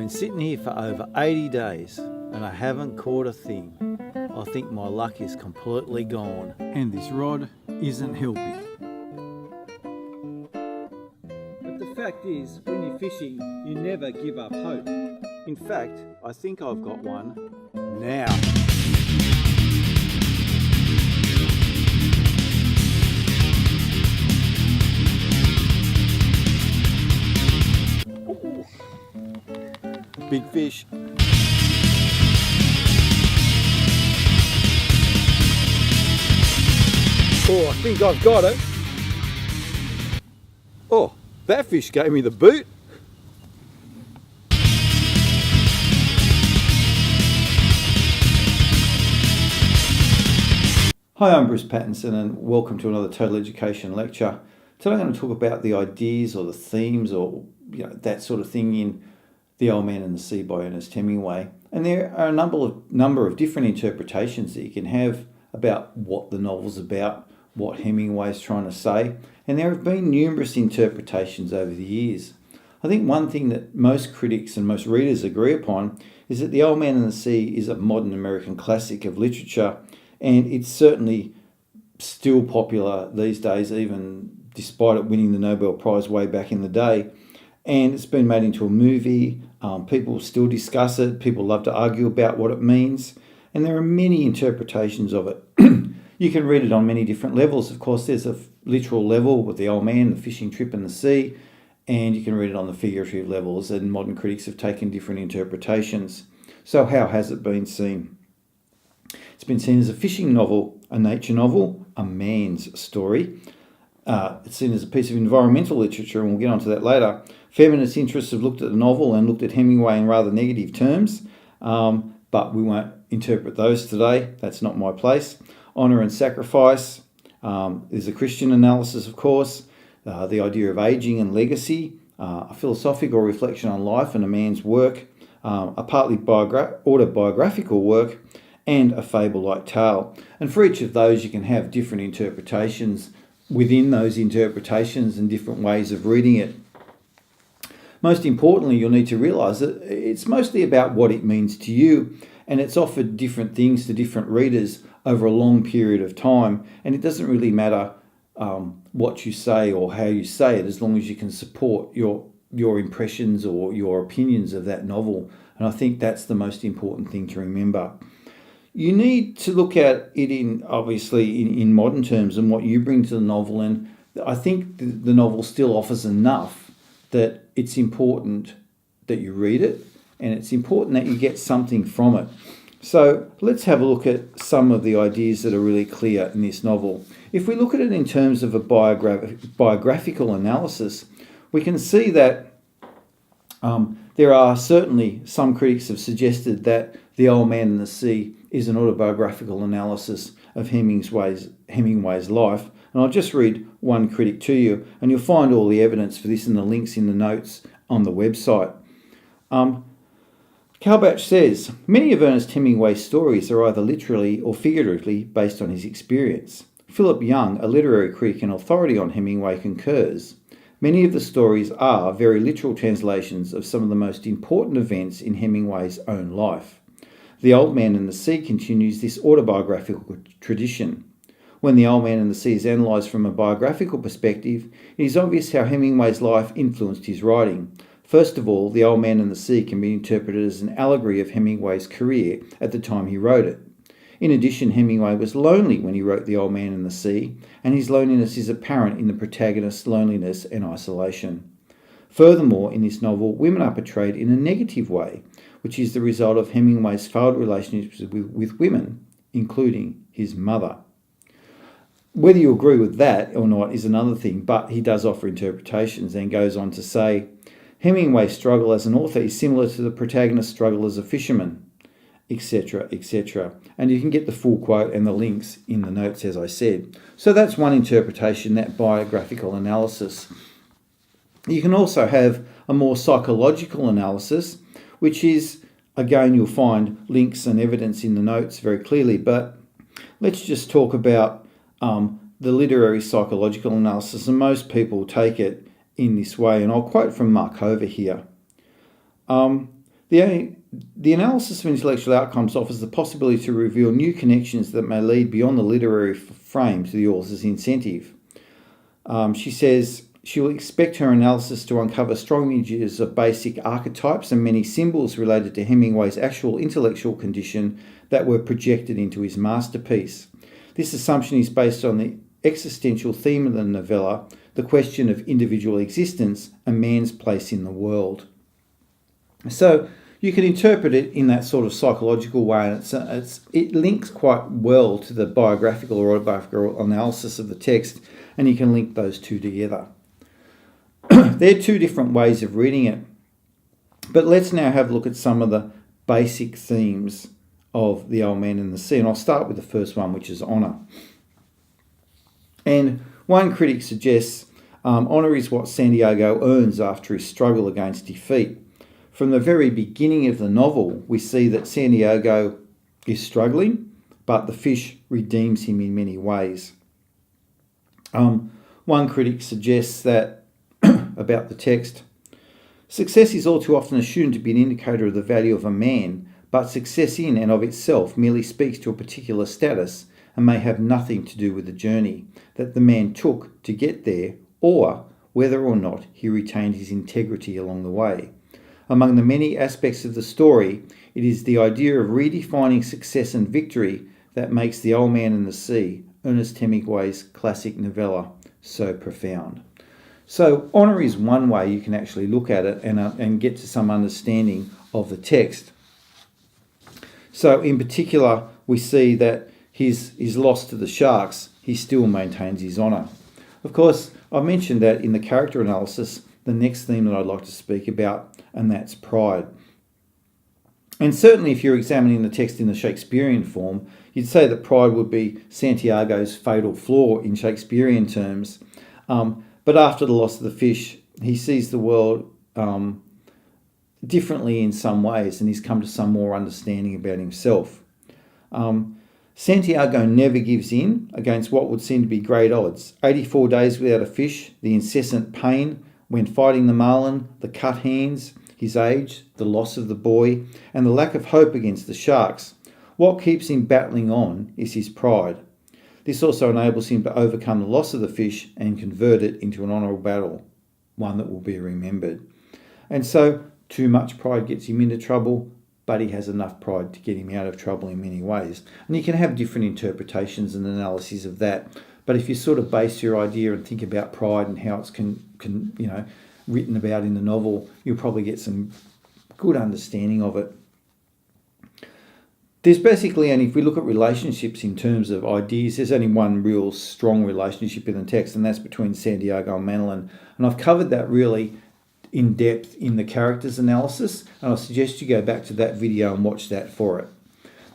been sitting here for over 80 days and I haven't caught a thing. I think my luck is completely gone. And this rod isn't helping. But the fact is, when you're fishing, you never give up hope. In fact, I think I've got one now. Big fish. Oh, I think I've got it. Oh, that fish gave me the boot. Hi, I'm Bruce Pattinson and welcome to another Total Education lecture. Today I'm going to talk about the ideas or the themes or that sort of thing in The Old Man and the Sea by Ernest Hemingway. And there are a number of different interpretations that you can have about what the novel's about, what Hemingway's trying to say. And there have been numerous interpretations over the years. I think one thing that most critics and most readers agree upon is that The Old Man and the Sea is a modern American classic of literature, and it's certainly still popular these days, even despite it winning the Nobel Prize way back in the day. And it's been made into a movie. People still discuss it. People love to argue about what it means. And there are many interpretations of it. You can read it on many different levels. Of course, there's a literal level with the old man, the fishing trip in the sea. And you can read it on the figurative levels. And modern critics have taken different interpretations. So how has it been seen? It's been seen as a fishing novel, a nature novel, a man's story. It's seen as a piece of environmental literature, and we'll get onto that later. Feminist interests have looked at the novel and looked at Hemingway in rather negative terms, but we won't interpret those today. That's not my place. Honour and sacrifice. There's a Christian analysis, of course. The idea of ageing and legacy. A philosophical reflection on life and a man's work. A partly autobiographical work. And a fable-like tale. And for each of those, you can have different interpretations within those interpretations and different ways of reading it. Most importantly, you'll need to realise that it's mostly about what it means to you, and it's offered different things to different readers over a long period of time, and it doesn't really matter what you say or how you say it, as long as you can support your impressions or your opinions of that novel. And I think that's the most important thing to remember. You need to look at it in modern terms and what you bring to the novel, and I think the novel still offers enough that it's important that you read it, and it's important that you get something from it. So let's have a look at some of the ideas that are really clear in this novel. If we look at it in terms of a biographical analysis, we can see that there are certainly some critics have suggested that The Old Man and the Sea is an autobiographical analysis of Hemingway's life. And I'll just read one critic to you, and you'll find all the evidence for this in the links in the notes on the website. Kalbach says, many of Ernest Hemingway's stories are either literally or figuratively based on his experience. Philip Young, a literary critic and authority on Hemingway, concurs. Many of the stories are very literal translations of some of the most important events in Hemingway's own life. The Old Man and the Sea continues this autobiographical tradition. When The Old Man and the Sea is analysed from a biographical perspective, it is obvious how Hemingway's life influenced his writing. First of all, The Old Man and the Sea can be interpreted as an allegory of Hemingway's career at the time he wrote it. In addition, Hemingway was lonely when he wrote The Old Man and the Sea, and his loneliness is apparent in the protagonist's loneliness and isolation. Furthermore, in this novel, women are portrayed in a negative way, which is the result of Hemingway's failed relationships with women, including his mother. Whether you agree with that or not is another thing, but he does offer interpretations and goes on to say, Hemingway's struggle as an author is similar to the protagonist's struggle as a fisherman, etc., etc. And you can get the full quote and the links in the notes, as I said. So that's one interpretation, that biographical analysis. You can also have a more psychological analysis, which is, again, you'll find links and evidence in the notes very clearly, but let's just talk about the literary psychological analysis, and most people take it in this way, and I'll quote from Mark Hover here. The analysis of intellectual outcomes offers the possibility to reveal new connections that may lead beyond the literary frame to the author's incentive. She says she will expect her analysis to uncover strong images of basic archetypes and many symbols related to Hemingway's actual intellectual condition that were projected into his masterpiece. This assumption is based on the existential theme of the novella, the question of individual existence and man's place in the world. So you can interpret it in that sort of psychological way, and it links quite well to the biographical or autobiographical analysis of the text, and you can link those two together. They're two different ways of reading it. But let's now have a look at some of the basic themes of The Old Man and the Sea, and I'll start with the first one, which is honour. And one critic suggests honour is what Santiago earns after his struggle against defeat. From the very beginning of the novel, we see that Santiago is struggling, but the fish redeems him in many ways. One critic suggests that, about the text, success is all too often assumed to be an indicator of the value of a man, but success in and of itself merely speaks to a particular status and may have nothing to do with the journey that the man took to get there, or whether or not he retained his integrity along the way. Among the many aspects of the story, it is the idea of redefining success and victory that makes The Old Man and the Sea, Ernest Hemingway's classic novella, so profound. So honour is one way you can actually look at it and get to some understanding of the text. So in particular, we see that his loss to the sharks, he still maintains his honour. Of course, I mentioned that in the character analysis, the next theme that I'd like to speak about, and that's pride. And certainly if you're examining the text in the Shakespearean form, you'd say that pride would be Santiago's fatal flaw in Shakespearean terms. But after the loss of the fish, he sees the world differently in some ways, and he's come to some more understanding about himself. Santiago never gives in against what would seem to be great odds. 84 days without a fish, the incessant pain when fighting the marlin, the cut hands, his age, the loss of the boy, and the lack of hope against the sharks. What keeps him battling on is his pride. This also enables him to overcome the loss of the fish and convert it into an honourable battle, one that will be remembered. And so too much pride gets him into trouble, but he has enough pride to get him out of trouble in many ways. And you can have different interpretations and analyses of that. But if you sort of base your idea and think about pride and how it's written about in the novel, you'll probably get some good understanding of it. There's basically, and if we look at relationships in terms of ideas, there's only one real strong relationship in the text, and that's between Santiago and Madeline. And I've covered that really in depth in the characters analysis, and I suggest you go back to that video and watch that for it.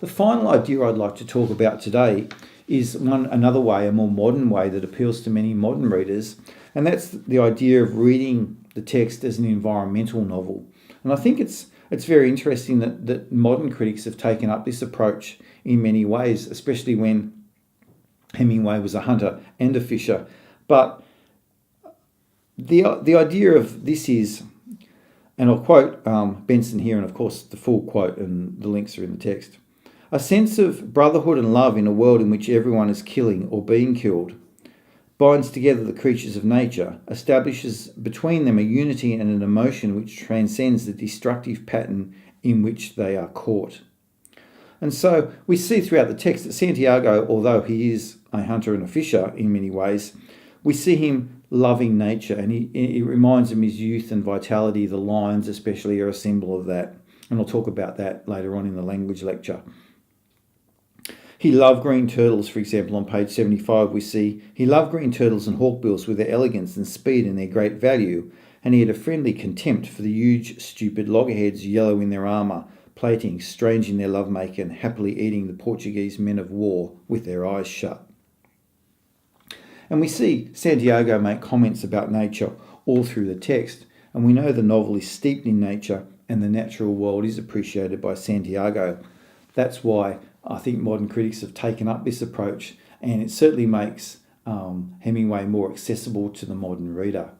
The final idea I'd like to talk about today is another way, a more modern way that appeals to many modern readers, and that's the idea of reading the text as an environmental novel. And I think it's very interesting that modern critics have taken up this approach in many ways, especially when Hemingway was a hunter and a fisher. But the idea of this is, and I'll quote Benson here, and of course the full quote and the links are in the text, a sense of brotherhood and love in a world in which everyone is killing or being killed, binds together the creatures of nature, establishes between them a unity and an emotion which transcends the destructive pattern in which they are caught. And so we see throughout the text that Santiago, although he is a hunter and a fisher in many ways, we see him loving nature, and it reminds him his youth and vitality. The lions especially are a symbol of that, and I'll talk about that later on in the language lecture. He loved green turtles, for example. On page 75 we see, he loved green turtles and hawkbills with their elegance and speed and their great value, and he had a friendly contempt for the huge, stupid loggerheads, yellow in their armour, plating, strange in their lovemaking, and happily eating the Portuguese men of war with their eyes shut. And we see Santiago make comments about nature all through the text, and we know the novel is steeped in nature and the natural world is appreciated by Santiago. That's why I think modern critics have taken up this approach, and it certainly makes Hemingway more accessible to the modern reader.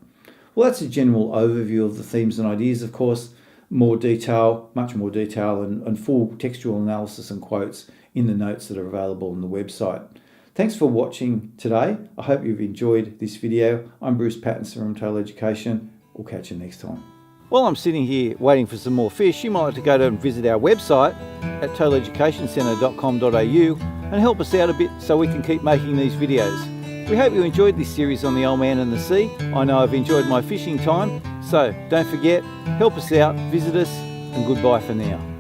Well, that's a general overview of the themes and ideas. Of course, more detail, much more detail, and full textual analysis and quotes in the notes that are available on the website. Thanks for watching today. I hope you've enjoyed this video. I'm Bruce Pattinson from Total Education. We'll catch you next time. While I'm sitting here waiting for some more fish, you might like to go and visit our website at totaleducationcentre.com.au and help us out a bit so we can keep making these videos. We hope you enjoyed this series on the Old Man and the Sea. I know I've enjoyed my fishing time, so don't forget, help us out, visit us, and goodbye for now.